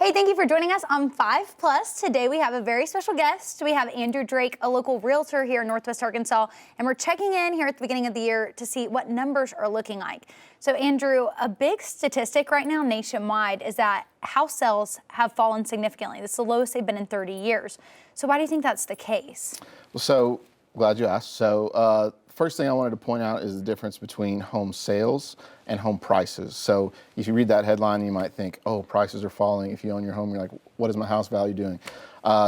Hey, thank you for joining us on 5 Plus. Today we have a very special guest. We have Andrew Drake, a local realtor here in Northwest Arkansas, and we're checking in here at the beginning of the year to see what numbers are looking like. So Andrew, a big statistic right now nationwide is that house sales have fallen significantly. This is the lowest they've been in 30 years. So why do you think that's the case? Well, so glad you asked. So first thing I wanted to point out is the difference between home sales and home prices. So if you read that headline, you might think, oh, prices are falling. If you own your home, you're like, what is my house value doing?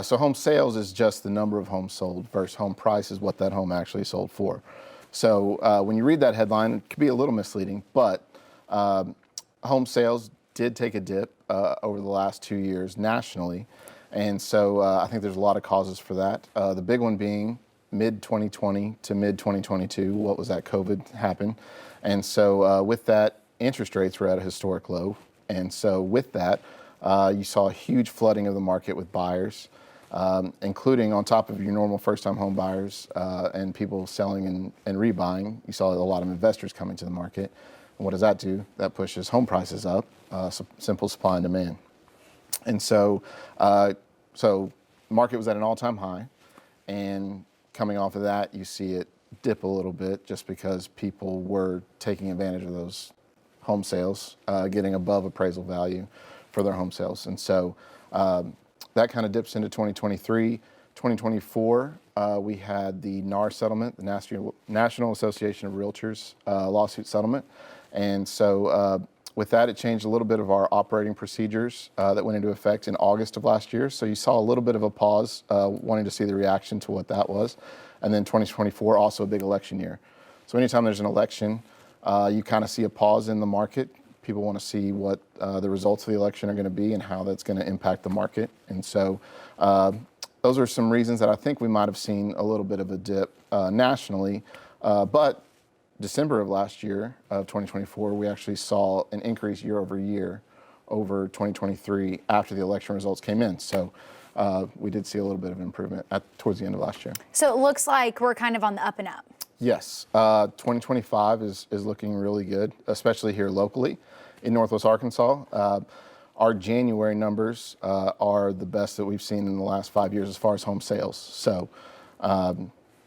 So home sales is just the number of homes sold versus home price is what that home actually sold for. So when you read that headline, it could be a little misleading, but home sales did take a dip over the last 2 years nationally. And so I think there's a lot of causes for that. The big one being mid-2020 to mid-2022, what was that, COVID happened. And so with that, interest rates were at a historic low. And so with that, you saw a huge flooding of the market with buyers, including on top of your normal first-time home buyers and people selling and rebuying. You saw a lot of investors coming to the market. And what does that do? That pushes home prices up, simple supply and demand. And so, market was at an all-time high, and coming off of that, you see it dip a little bit just because people were taking advantage of those home sales, getting above appraisal value for their home sales. And so that kind of dips into 2023. 2024, we had the NAR settlement, the National Association of Realtors lawsuit settlement. And so with that, it changed a little bit of our operating procedures that went into effect in August of last year. So you saw a little bit of a pause, wanting to see the reaction to what that was. And then 2024, also a big election year. So anytime there's an election, you kind of see a pause in the market. People want to see what the results of the election are going to be and how that's going to impact the market. And so those are some reasons that I think we might have seen a little bit of a dip nationally. But December of last year, of 2024, we actually saw an increase year over year over 2023 after the election results came in. So we did see a little bit of improvement towards the end of last year. So it looks like we're kind of on the up and up. Yes, 2025 is looking really good, especially here locally in Northwest Arkansas. Our January numbers are the best that we've seen in the last 5 years as far as home sales. So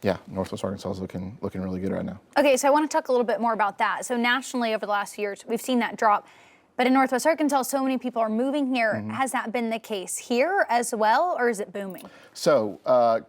yeah, Northwest Arkansas is looking really good right now. Okay, so I want to talk a little bit more about that. So nationally over the last few years, we've seen that drop. But in Northwest Arkansas, so many people are moving here. Mm-hmm. Has that been the case here as well, or is it booming? So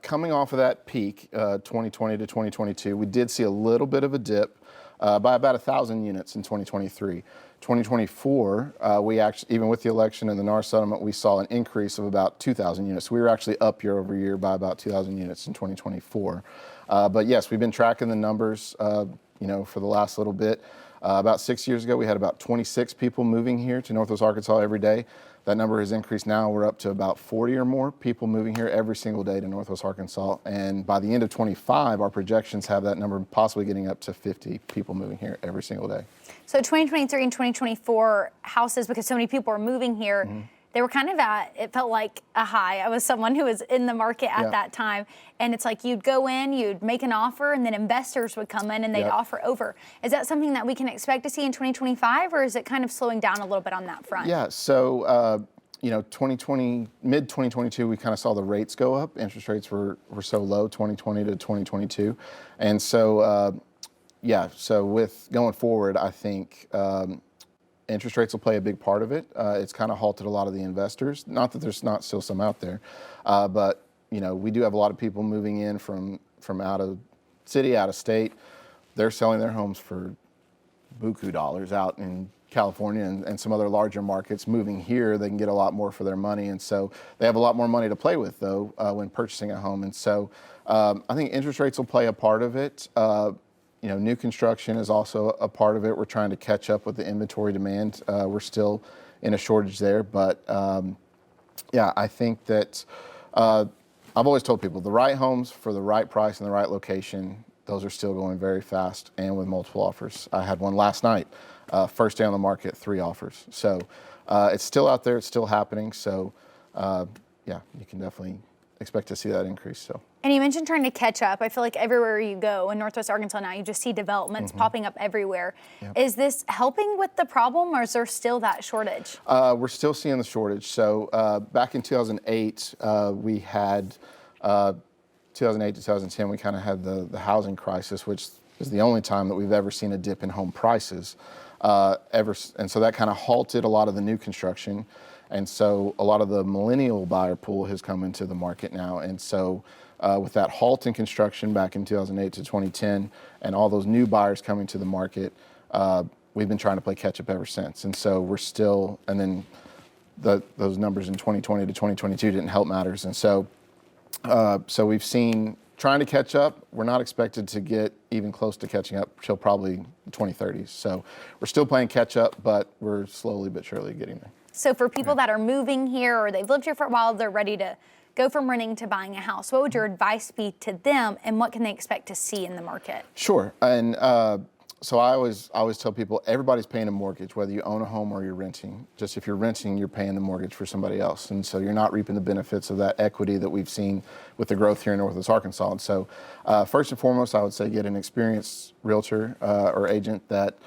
coming off of that peak, 2020 to 2022, we did see a little bit of a dip by about 1,000 units in 2023. 2024, we actually, even with the election and the NAR settlement, we saw an increase of about 2,000 units. We were actually up year over year by about 2,000 units in 2024. But yes, we've been tracking the numbers, for the last little bit. About 6 years ago, we had about 26 people moving here to Northwest Arkansas every day. That number has increased now. We're up to about 40 or more people moving here every single day to Northwest Arkansas. And by the end of 25, our projections have that number possibly getting up to 50 people moving here every single day. So 2023 and 2024 houses, because so many people are moving here, mm-hmm. They were kind of it felt like a high. I was someone who was in the market at that time. And it's like you'd go in, you'd make an offer, and then investors would come in and they'd offer over. Is that something that we can expect to see in 2025, or is it kind of slowing down a little bit on that front? Yeah, so, 2020, mid-2022, we kind of saw the rates go up. Interest rates were so low, 2020 to 2022. And so, so with going forward, I think interest rates will play a big part of it. It's kind of halted a lot of the investors. Not that there's not still some out there, but we do have a lot of people moving in from out of city, out of state. They're selling their homes for buku dollars out in California and some other larger markets. Moving here, they can get a lot more for their money, and so they have a lot more money to play with, though, when purchasing a home. And so I think interest rates will play a part of it. New construction is also a part of it. We're trying to catch up with the inventory demand. We're still in a shortage there, but I think that I've always told people the right homes for the right price and the right location, those are still going very fast and with multiple offers. I had one last night, first day on the market, 3 offers. So it's still out there, it's still happening. So you can definitely expect to see that increase. So. And you mentioned trying to catch up. I feel like everywhere you go in Northwest Arkansas now, you just see developments popping up everywhere. Yep. Is this helping with the problem, or is there still that shortage? We're still seeing the shortage. So back in 2008, we had 2008 to 2010, we kind of had the housing crisis, which is the only time that we've ever seen a dip in home prices. And so that kind of halted a lot of the new construction. And so a lot of the millennial buyer pool has come into the market now. And so with that halt in construction back in 2008 to 2010 and all those new buyers coming to the market, we've been trying to play catch up ever since. And so we're still, and then those numbers in 2020 to 2022 didn't help matters. And so we've seen trying to catch up. We're not expected to get even close to catching up till probably the 2030s. So we're still playing catch up, but we're slowly but surely getting there. So for people that are moving here or they've lived here for a while, they're ready to go from renting to buying a house, what would your advice be to them, and what can they expect to see in the market? Sure. And so I always tell people, everybody's paying a mortgage, whether you own a home or you're renting. Just if you're renting, you're paying the mortgage for somebody else. And so you're not reaping the benefits of that equity that we've seen with the growth here in Northwest Arkansas. And so first and foremost, I would say get an experienced realtor or agent that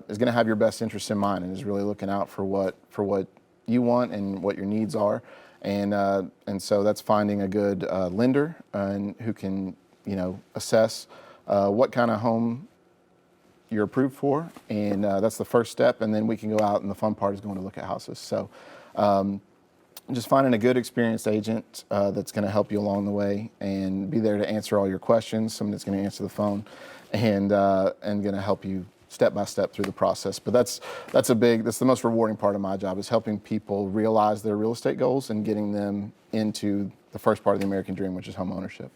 is going to have your best interests in mind and is really looking out for what you want and what your needs are. And so that's finding a good lender and who can, assess what kind of home you're approved for, and that's the first step. And then we can go out, and the fun part is going to look at houses. So just finding a good experienced agent that's going to help you along the way and be there to answer all your questions, someone that's going to answer the phone and going to help you step by step through the process. But that's the most rewarding part of my job, is helping people realize their real estate goals and getting them into the first part of the American dream, which is home ownership.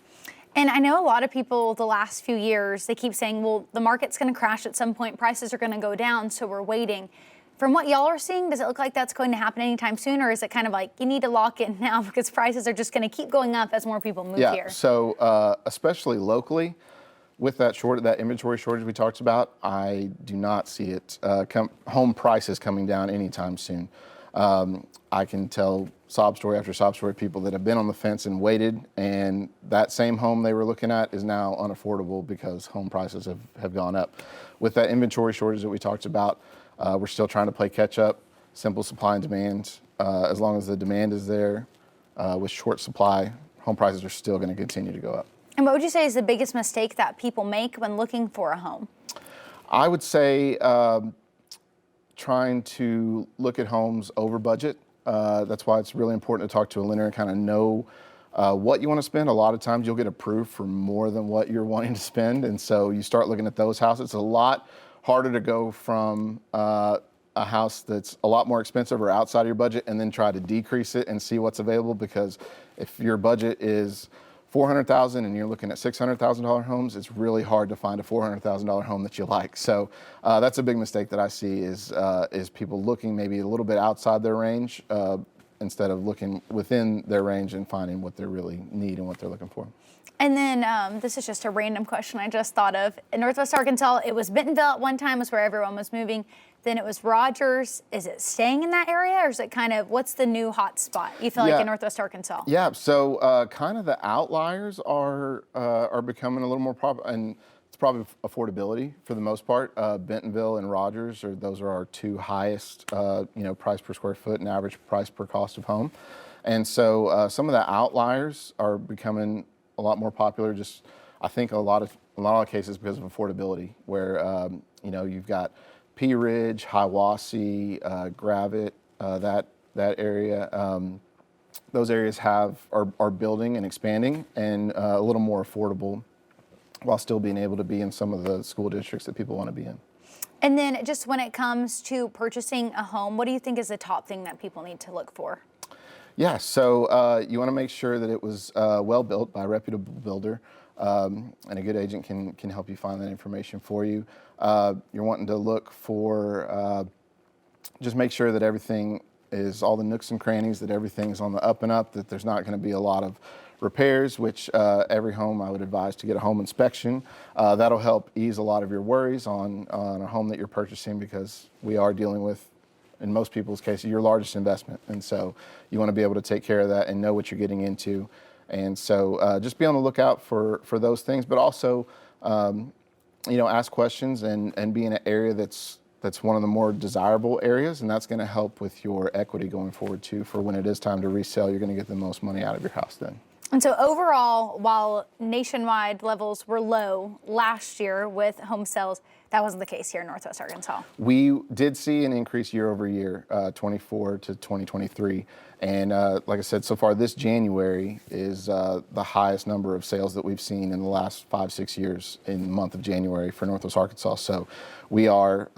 And I know a lot of people the last few years, they keep saying, well, the market's going to crash at some point, prices are going to go down, so we're waiting. From what y'all are seeing, does it look like that's going to happen anytime soon, or is it kind of like you need to lock in now because prices are just going to keep going up as more people move here? Yeah, so especially locally, with that inventory shortage we talked about, I do not see it home prices coming down anytime soon. I can tell sob story after sob story, people that have been on the fence and waited, and that same home they were looking at is now unaffordable because home prices have gone up. With that inventory shortage that we talked about, we're still trying to play catch up, simple supply and demand. As long as the demand is there, with short supply, home prices are still going to continue to go up. And what would you say is the biggest mistake that people make when looking for a home? I would say trying to look at homes over budget. That's why it's really important to talk to a lender and kind of know what you want to spend. A lot of times you'll get approved for more than what you're wanting to spend. And so you start looking at those houses. It's a lot harder to go from a house that's a lot more expensive or outside of your budget and then try to decrease it and see what's available, because if your budget is $400,000 and you're looking at $600,000 homes, it's really hard to find a $400,000 home that you like. So that's a big mistake that I see is people looking maybe a little bit outside their range instead of looking within their range and finding what they really need and what they're looking for. And then this is just a random question I just thought of. In Northwest Arkansas, it was Bentonville at one time, was where everyone was moving. Then it was Rogers. Is it staying in that area, or is it kind of, what's the new hot spot you feel like in Northwest Arkansas? Yeah, so kind of the outliers are becoming a little more popular, and it's probably affordability for the most part. Bentonville and Rogers, those are our two highest, price per square foot and average price per cost of home. And so some of the outliers are becoming a lot more popular. Just I think a lot of cases because of affordability, where you've got Pea Ridge, Hiawassee, Gravette, that area. Those areas are building and expanding and a little more affordable, while still being able to be in some of the school districts that people want to be in. And then just when it comes to purchasing a home, what do you think is the top thing that people need to look for? Yeah, so you want to make sure that it was well built by a reputable builder, and a good agent can help you find that information for you. You're wanting to look for, just make sure that everything is, all the nooks and crannies, that everything is on the up and up, that there's not going to be a lot of repairs, which every home I would advise to get a home inspection. That'll help ease a lot of your worries on a home that you're purchasing, because we are dealing with, in most people's cases, your largest investment. And so you want to be able to take care of that and know what you're getting into And so just be on the lookout for those things, but also, ask questions and be in an area that's one of the more desirable areas, and that's going to help with your equity going forward too. For when it is time to resell, you're going to get the most money out of your house then. And so overall, while nationwide levels were low last year with home sales, that wasn't the case here in Northwest Arkansas. We did see an increase year over year, 24 to 2023. And like I said, so far this January is the highest number of sales that we've seen in the last 5-6 years in the month of January for Northwest Arkansas. So we are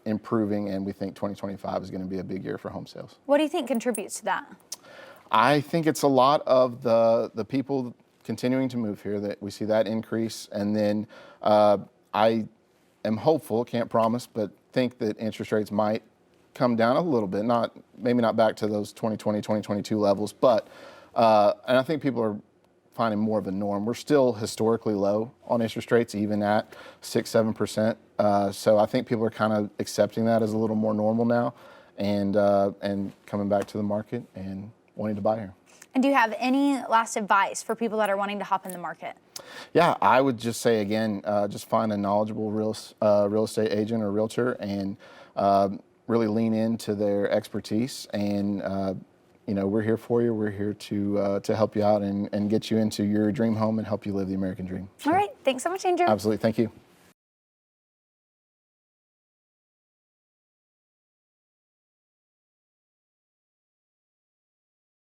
improving, and we think 2025 is going to be a big year for home sales. What do you think contributes to that? I think it's a lot of the people continuing to move here, that we see that increase. And then I am hopeful, can't promise, but think that interest rates might come down a little bit, maybe not back to those 2020, 2022 levels, but and I think people are finding more of a norm. We're still historically low on interest rates, even at 6-7%. So I think people are kind of accepting that as a little more normal now, and coming back to the market and wanting to buy here. And do you have any last advice for people that are wanting to hop in the market? Yeah, I would just say again, just find a knowledgeable real estate agent or realtor, and really lean into their expertise. And we're here for you. We're here to help you out and get you into your dream home and help you live the American dream. So, all right, thanks so much, Andrew. Absolutely, thank you.